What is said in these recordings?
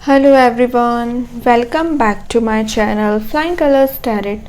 Hello everyone, welcome back to my channel Flying Colors Tarot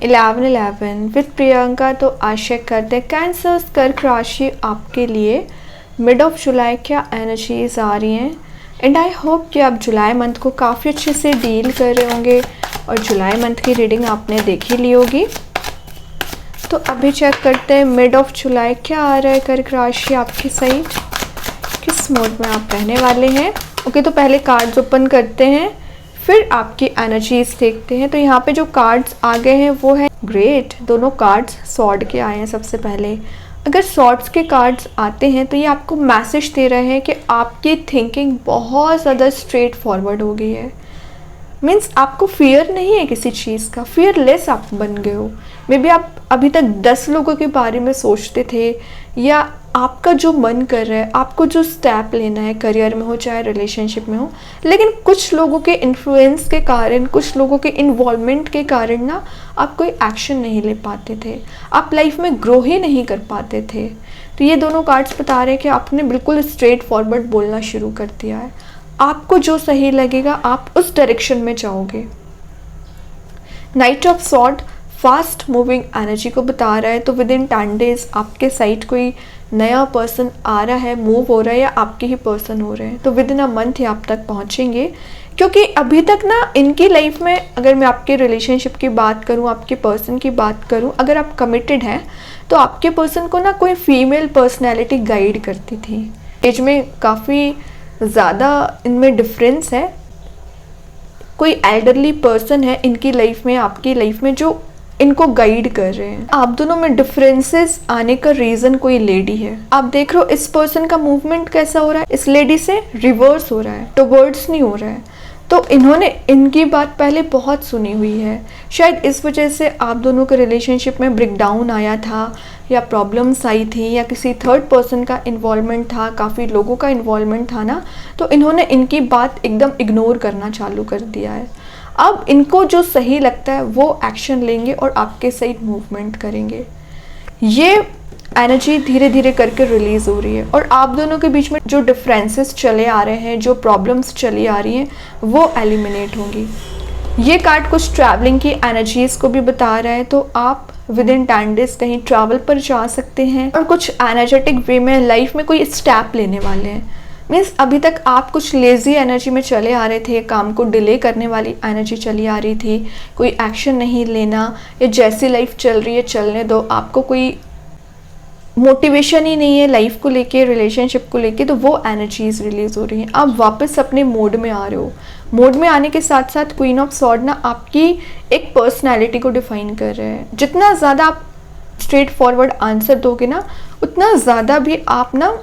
1111 with Priyanka. तो आशा करते हैं cancers कर्क राशि आपके लिए मिड ऑफ जुलाई क्या एनर्जीज आ रही हैं एंड आई होप कि आप जुलाई मंथ को काफ़ी अच्छे से डील कर रहे होंगे और जुलाई मंथ की रीडिंग आपने देख ही ली होगी। तो अभी चेक करते हैं मिड ऑफ जुलाई क्या आ रहा है कर्क राशि आपकी साइड, किस मोड में आप रहने वाले हैं। ओके, तो पहले कार्ड्स ओपन करते हैं फिर आपकी एनर्जीज देखते हैं। तो यहाँ पे जो कार्ड्स आ गए हैं वो है ग्रेट, दोनों कार्ड्स सॉर्ड के आए हैं। सबसे पहले अगर सॉर्ड्स के कार्ड्स आते हैं तो ये आपको मैसेज दे रहे हैं कि आपकी थिंकिंग बहुत ज़्यादा स्ट्रेट फॉरवर्ड हो गई है। मीन्स आपको फियर नहीं है किसी चीज़ का, फियरलेस आप बन गए हो। मे बी आप अभी तक 10 लोगों के बारे में सोचते थे या आपका जो मन कर रहा है, आपको जो स्टेप लेना है करियर में हो चाहे रिलेशनशिप में हो, लेकिन कुछ लोगों के इन्फ्लुएंस के कारण, कुछ लोगों के इन्वॉल्वमेंट के कारण ना आप कोई एक्शन नहीं ले पाते थे, आप लाइफ में ग्रो ही नहीं कर पाते थे। तो ये दोनों कार्ड्स बता रहे हैं कि आपने बिल्कुल स्ट्रेट फॉरवर्ड बोलना शुरू कर दिया है। आपको जो सही लगेगा आप उस डायरेक्शन में जाओगे। Night of sword fast moving energy को बता रहा है। तो विद इन 10 डेज आपके साइड कोई नया पर्सन आ रहा है, मूव हो रहा है या आपके ही पर्सन हो रहे हैं। तो विद इन अ मंथ ही आप तक पहुंचेंगे, क्योंकि अभी तक ना इनकी लाइफ में, अगर मैं आपके रिलेशनशिप की बात करूं, आपके पर्सन की बात करूं, अगर आप कमिटेड हैं तो आपके पर्सन को ना कोई फीमेल पर्सनैलिटी गाइड करती थी। एज में काफ़ी ज़्यादा इनमें डिफरेंस है। कोई एल्डरली पर्सन है इनकी लाइफ में, आपकी लाइफ में, जो इनको गाइड कर रहे हैं। आप दोनों में डिफरेंसेस आने का रीज़न कोई लेडी है। आप देख रहे हो इस पर्सन का मूवमेंट कैसा हो रहा है, इस लेडी से रिवर्स हो रहा है, टुवर्ड्स नहीं हो रहा है। तो इन्होंने इनकी बात पहले बहुत सुनी हुई है। शायद इस वजह से आप दोनों के रिलेशनशिप में ब्रेकडाउन आया था या प्रॉब्लम्स आई थी या किसी थर्ड पर्सन का इन्वॉल्वमेंट था, काफ़ी लोगों का इन्वॉल्वमेंट था ना, तो इन्होंने इनकी बात एकदम इग्नोर करना चालू कर दिया है। अब इनको जो सही लगता है वो एक्शन लेंगे और आपके सही मूवमेंट करेंगे। ये एनर्जी धीरे धीरे करके रिलीज़ हो रही है और आप दोनों के बीच में जो डिफरेंसेस चले आ रहे हैं, जो प्रॉब्लम्स चली आ रही हैं, वो एलिमिनेट होंगी। ये कार्ड कुछ ट्रैवलिंग की एनर्जीज़ को भी बता रहा है। तो आप विद इन 10 डेज कहीं ट्रैवल पर जा सकते हैं और कुछ एनर्जेटिक वे में लाइफ में कोई स्टेप लेने वाले हैं। मीन्स अभी तक आप कुछ लेज़ी एनर्जी में चले आ रहे थे, काम को डिले करने वाली एनर्जी चली आ रही थी, कोई एक्शन नहीं लेना या जैसी लाइफ चल रही है चलने दो, आपको कोई मोटिवेशन ही नहीं है लाइफ को लेके, रिलेशनशिप को लेके, तो वो एनर्जीज रिलीज हो रही हैं। आप वापस अपने मोड में आ रहे हो। मोड में आने के साथ साथ क्वीन ऑफ सॉर्ड ना आपकी एक पर्सनैलिटी को डिफाइन कर रहे हैं। जितना ज़्यादा आप स्ट्रेट फॉरवर्ड आंसर दोगे ना, उतना ज़्यादा भी आप ना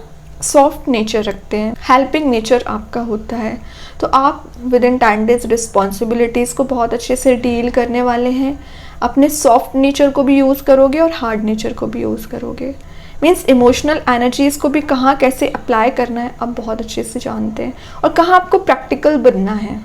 सॉफ्ट नेचर रखते हैं, हेल्पिंग नेचर आपका होता है। तो आप विद इन 10 डेज रिस्पॉन्सिबिलिटीज़ को बहुत अच्छे से डील करने वाले हैं। अपने सॉफ्ट नेचर को भी यूज़ करोगे और हार्ड नेचर को भी यूज़ करोगे। मीन्स इमोशनल एनर्जीज़ को भी कहाँ कैसे अप्लाई करना है आप बहुत अच्छे से जानते हैं और कहाँ आपको प्रैक्टिकल बनना है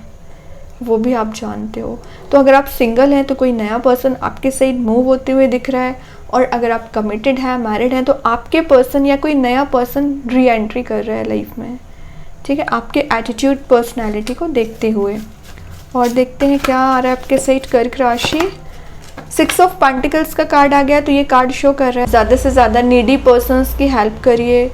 वो भी आप जानते हो। तो अगर आप सिंगल हैं तो कोई नया पर्सन आपके साइड मूव होते हुए दिख रहा है, और अगर आप कमिटेड हैं, मैरिड हैं, तो आपके पर्सन या कोई नया पर्सन री एंट्री कर रहा है लाइफ में। ठीक है, आपके एटीट्यूड, पर्सनैलिटी को देखते हुए। और देखते हैं क्या आ रहा है आपके साइड कर्क राशि। 6 ऑफ पेंटिकल्स का कार्ड आ गया। तो ये कार्ड शो कर रहा है ज़्यादा से ज़्यादा नीडी पर्सन्स की हेल्प करिए,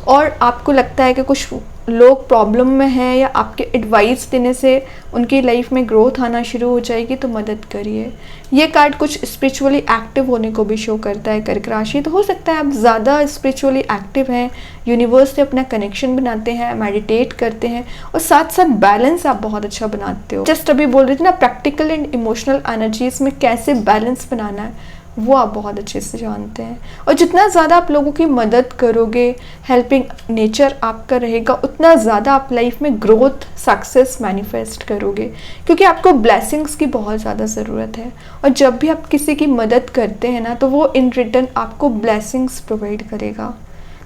और आपको लगता है कि कुछ लोग प्रॉब्लम में हैं या आपके एडवाइस देने से उनकी लाइफ में ग्रोथ आना शुरू हो जाएगी, तो मदद करिए। ये कार्ड कुछ स्पिरिचुअली एक्टिव होने को भी शो करता है कर्क राशि। तो हो सकता है आप ज़्यादा स्पिरिचुअली एक्टिव हैं, यूनिवर्स से अपना कनेक्शन बनाते हैं, मेडिटेट करते हैं और साथ साथ बैलेंस आप बहुत अच्छा बनाते हो। जस्ट अभी बोल रही थी ना, प्रैक्टिकल एंड इमोशनल एनर्जीज में कैसे बैलेंस बनाना है वो आप बहुत अच्छे से जानते हैं। और जितना ज़्यादा आप लोगों की मदद करोगे, हेल्पिंग नेचर आपका रहेगा, उतना ज़्यादा आप लाइफ में ग्रोथ, सक्सेस मैनिफेस्ट करोगे, क्योंकि आपको ब्लेसिंग्स की बहुत ज़्यादा ज़रूरत है। और जब भी आप किसी की मदद करते हैं ना, तो वो इन रिटर्न आपको ब्लेसिंग्स प्रोवाइड करेगा।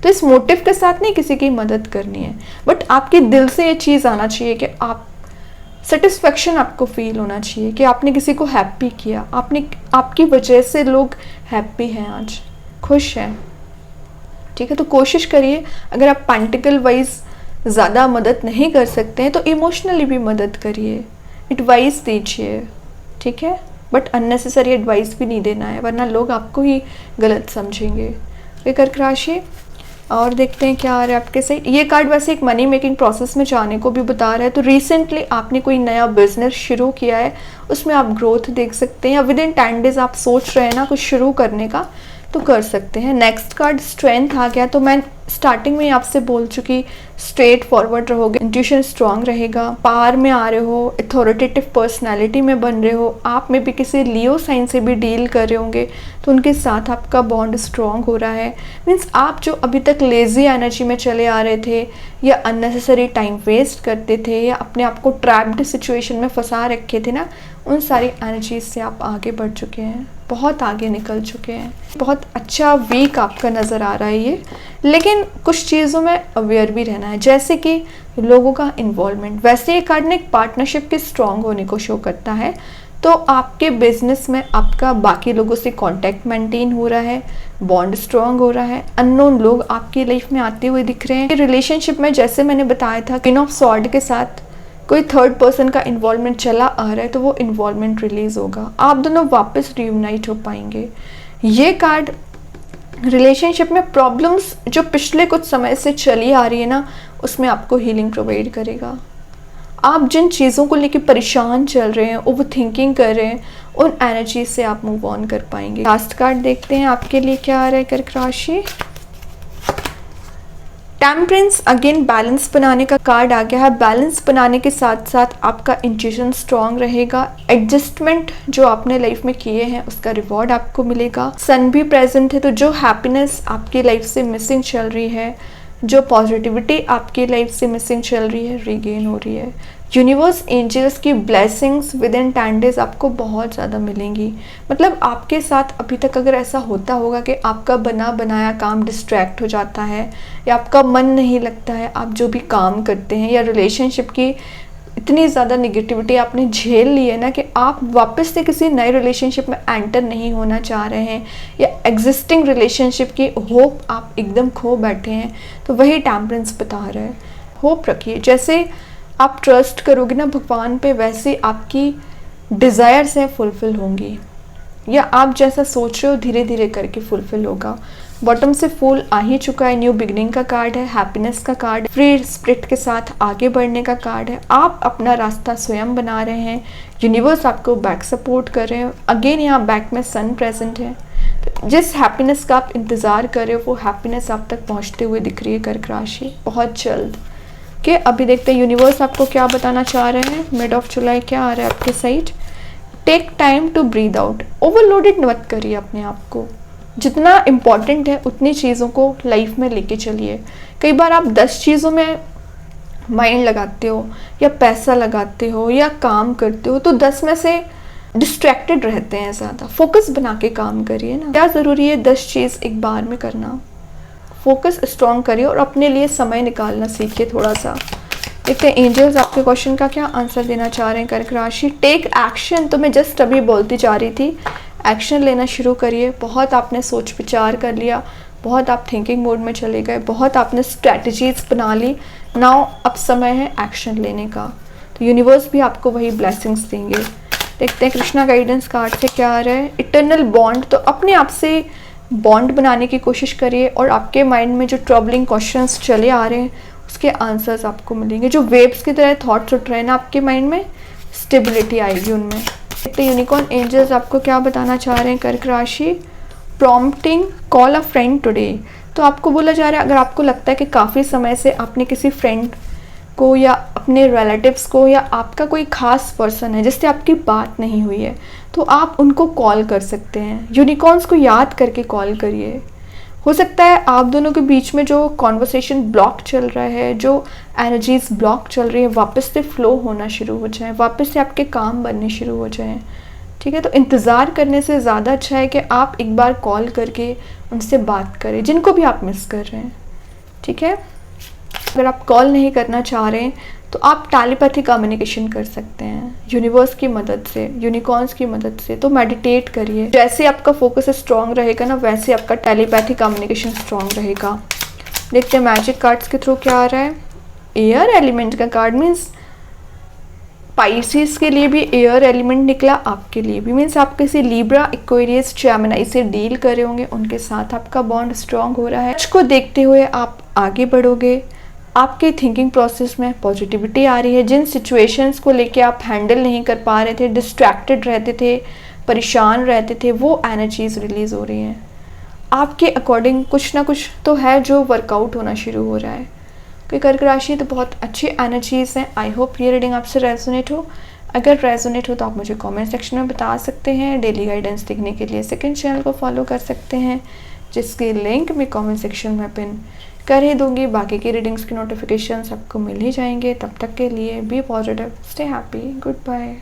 तो इस मोटिव के साथ नहीं किसी की मदद करनी है, बट आपके दिल से ये चीज़ आना चाहिए कि आप सेटिस्फेक्शन आपको फील होना चाहिए कि आपने किसी को हैप्पी किया, आपकी वजह से लोग हैप्पी हैं, आज खुश हैं। ठीक है, तो कोशिश करिए, अगर आप पेंटिकल वाइज ज़्यादा मदद नहीं कर सकते हैं तो इमोशनली भी मदद करिए, एडवाइस दीजिए, ठीक है, बट अननेसेसरी एडवाइस भी नहीं देना है वरना लोग आपको ही गलत समझेंगे। कर्क राशि, और देखते हैं क्या आ रहा है आपके साइड। ये कार्ड वैसे एक मनी मेकिंग प्रोसेस में जाने को भी बता रहा है, तो रिसेंटली आपने कोई नया बिजनेस शुरू किया है, उसमें आप ग्रोथ देख सकते हैं, या विद इन 10 डेज आप सोच रहे हैं ना कुछ शुरू करने का, तो कर सकते हैं। नेक्स्ट कार्ड स्ट्रेंथ आ गया, तो मैं स्टार्टिंग में आपसे बोल चुकी, स्ट्रेट फॉरवर्ड रहोगे, इंट्यूशन स्ट्रांग रहेगा, पावर में आ रहे हो, अथॉरिटेटिव पर्सनालिटी में बन रहे हो, आप में भी किसी लियो साइन से भी डील कर रहे होंगे तो उनके साथ आपका बॉन्ड स्ट्रांग हो रहा है। मीन्स आप जो अभी तक लेजी एनर्जी में चले आ रहे थे या अननेसेसरी टाइम वेस्ट करते थे या अपने आप को ट्रैप्ड सिचुएशन में फंसा रखे थे ना, उन सारी एनर्जीज से आप आगे बढ़ चुके हैं, बहुत आगे निकल चुके हैं। बहुत अच्छा वीक आपका नज़र आ रहा है ये, लेकिन कुछ चीज़ों में अवेयर भी रहना है, जैसे कि लोगों का इन्वॉल्वमेंट। वैसे ये कार्ड ने एक पार्टनरशिप के स्ट्रांग होने को शो करता है, तो आपके बिजनेस में आपका बाकी लोगों से कांटेक्ट मेंटेन हो रहा है, बॉन्ड स्ट्रांग हो रहा है, अननोन लोग आपकी लाइफ में आते हुए दिख रहे हैं। रिलेशनशिप में जैसे मैंने बताया था, क्वीन ऑफ सॉर्ड के साथ कोई थर्ड पर्सन का इन्वॉल्वमेंट चला आ रहा है, तो वो इन्वॉल्वमेंट रिलीज होगा, आप दोनों वापस रियूनाइट हो पाएंगे। ये कार्ड रिलेशनशिप में प्रॉब्लम्स जो पिछले कुछ समय से चली आ रही है ना, उसमें आपको हीलिंग प्रोवाइड करेगा। आप जिन चीज़ों को लेकर परेशान चल रहे हैं, ओवर थिंकिंग कर रहे हैं, उन एनर्जी से आप मूव ऑन कर पाएंगे। लास्ट कार्ड देखते हैं आपके लिए क्या आ रहा है कर्क राशि। टेम्परेंस, अगेन बैलेंस बनाने का कार्ड आ गया है। बैलेंस बनाने के साथ साथ आपका इंट्यूशन स्ट्रांग रहेगा, एडजस्टमेंट जो आपने लाइफ में किए हैं उसका रिवॉर्ड आपको मिलेगा। सन भी प्रेजेंट है, तो जो हैप्पीनेस आपकी लाइफ से मिसिंग चल रही है, जो पॉजिटिविटी आपकी लाइफ से मिसिंग चल रही है, रीगेन हो रही है। यूनिवर्स एंजल्स की ब्लेसिंग्स विद इन 10 डेज आपको बहुत ज़्यादा मिलेंगी। मतलब आपके साथ अभी तक अगर ऐसा होता होगा कि आपका बना बनाया काम डिस्ट्रैक्ट हो जाता है या आपका मन नहीं लगता है आप जो भी काम करते हैं, या रिलेशनशिप की इतनी ज़्यादा निगेटिविटी आपने झेल ली है ना कि आप वापस से किसी नए रिलेशनशिप में एंटर नहीं होना चाह रहे हैं, या एग्जिस्टिंग रिलेशनशिप की होप आप एकदम खो बैठे हैं, तो वही टेम्परेंस बता रहा है। होप रखिए, जैसे आप ट्रस्ट करोगे ना भगवान पे, वैसे आपकी डिज़ायर्स हैं फुलफ़िल होंगी, या आप जैसा सोच रहे हो धीरे धीरे करके फुलफ़िल होगा। बॉटम से फूल आ ही चुका है, न्यू बिगनिंग का कार्ड है, हैप्पीनेस का कार्ड, फ्री स्पिरिट के साथ आगे बढ़ने का कार्ड है। आप अपना रास्ता स्वयं बना रहे हैं, यूनिवर्स आपको बैक सपोर्ट कर रहे हैं। अगेन यहाँ बैक में सन प्रेजेंट है, तो जिस हैप्पीनेस का आप इंतज़ार कर रहे हो वो हैप्पीनेस आप तक पहुँचते हुए दिख रही है कर्क राशि, बहुत जल्द। कि अभी देखते हैं यूनिवर्स आपको क्या बताना चाह रहे हैं। मिड ऑफ जुलाई क्या आ रहा है आपके side. Take time to breathe out, overloaded मत करिए अपने आप को, जितना इम्पॉर्टेंट है उतनी चीज़ों को लाइफ में लेके चलिए। कई बार आप 10 चीज़ों में माइंड लगाते हो या पैसा लगाते हो या काम करते हो, तो 10 में से डिस्ट्रैक्टेड रहते हैं ज़्यादा। फोकस बना के काम करिए ना, क्या ज़रूरी है 10 चीज़ एक बार में करना। फोकस स्ट्रॉन्ग करिए और अपने लिए समय निकालना सीखिए थोड़ा सा। देखते हैं एंजल्स आपके क्वेश्चन का क्या आंसर देना चाह रहे हैं कर्क राशि। टेक एक्शन, तो मैं जस्ट अभी बोलती जा रही थी, एक्शन लेना शुरू करिए। बहुत आपने सोच विचार कर लिया, बहुत आप थिंकिंग मोड में चले गए, बहुत आपने स्ट्रैटेजीज बना ली, नाउ अब समय है एक्शन लेने का, तो यूनिवर्स भी आपको वही ब्लेसिंग्स देंगे। देखते हैं कृष्णा गाइडेंस कार्ड से क्या आ रहा है। इटर्नल बॉन्ड, तो अपने आप से बॉन्ड बनाने की कोशिश करिए और आपके माइंड में जो ट्रबलिंग क्वेश्चंस चले आ रहे हैं उसके आंसर्स आपको मिलेंगे। जो वेव्स की तरह थॉट्स उठ रहे हैं ना आपके माइंड में, स्टेबिलिटी आएगी उनमें। तो यूनिकॉर्न एंजल्स आपको क्या बताना चाह रहे हैं कर्क राशि। प्रॉम्प्टिंग, कॉल अ फ्रेंड टुडे, तो आपको बोला जा रहा है अगर आपको लगता है कि काफ़ी समय से आपने किसी फ्रेंड को या अपने रिलेटिव्स को या आपका कोई खास पर्सन है जिससे आपकी बात नहीं हुई है, तो आप उनको कॉल कर सकते हैं। यूनिकॉर्न्स को याद करके कॉल करिए। हो सकता है आप दोनों के बीच में जो कॉन्वर्सेशन ब्लॉक चल रहा है, जो एनर्जीज ब्लॉक चल रही है, वापस से फ्लो होना शुरू हो जाए, वापस से आपके काम बनने शुरू हो जाएं। ठीक है, तो इंतज़ार करने से ज़्यादा अच्छा है कि आप एक बार कॉल करके उनसे बात करें जिनको भी आप मिस कर रहे हैं। ठीक है, अगर आप कॉल नहीं करना चाह रहे हैं तो आप टेलीपैथी कम्युनिकेशन कर सकते हैं यूनिवर्स की मदद से, यूनिकॉर्न्स की मदद से। तो मेडिटेट करिए, जैसे आपका फोकस स्ट्रॉन्ग रहेगा ना वैसे आपका टेलीपैथी कम्युनिकेशन स्ट्रॉन्ग रहेगा। देखते हैं मैजिक कार्ड्स के थ्रू क्या आ रहा है। एयर एलिमेंट का कार्ड मीन्स पाइसिस के लिए भी एयर एलिमेंट निकला, आपके लिए भी मीन्स आप किसी लिब्रा, एक्वेरियस, जेमिनी से डील कर रहे होंगे, उनके साथ आपका बॉन्ड स्ट्रांग हो रहा है। को देखते हुए आप आगे बढ़ोगे, आपके थिंकिंग प्रोसेस में पॉजिटिविटी आ रही है। जिन सिचुएशंस को लेके आप हैंडल नहीं कर पा रहे थे, डिस्ट्रैक्टेड रहते थे, परेशान रहते थे, वो एनर्जीज रिलीज हो रही हैं। आपके अकॉर्डिंग कुछ ना कुछ तो है जो वर्कआउट होना शुरू हो रहा है। कि कर्क राशि तो बहुत अच्छी एनर्जीज़ हैं। आई होप ये रीडिंग आपसे रेजोनेट हो। अगर रेजोनेट हो तो आप मुझे कमेंट सेक्शन में बता सकते हैं। डेली गाइडेंस देखने के लिए सेकंड चैनल को फॉलो कर सकते हैं, जिसकी लिंक मैं कमेंट सेक्शन में पिन कर ही दूंगी। बाकी की रीडिंग्स की नोटिफिकेशन आपको मिल ही जाएंगे। तब तक के लिए be positive, stay happy, good bye.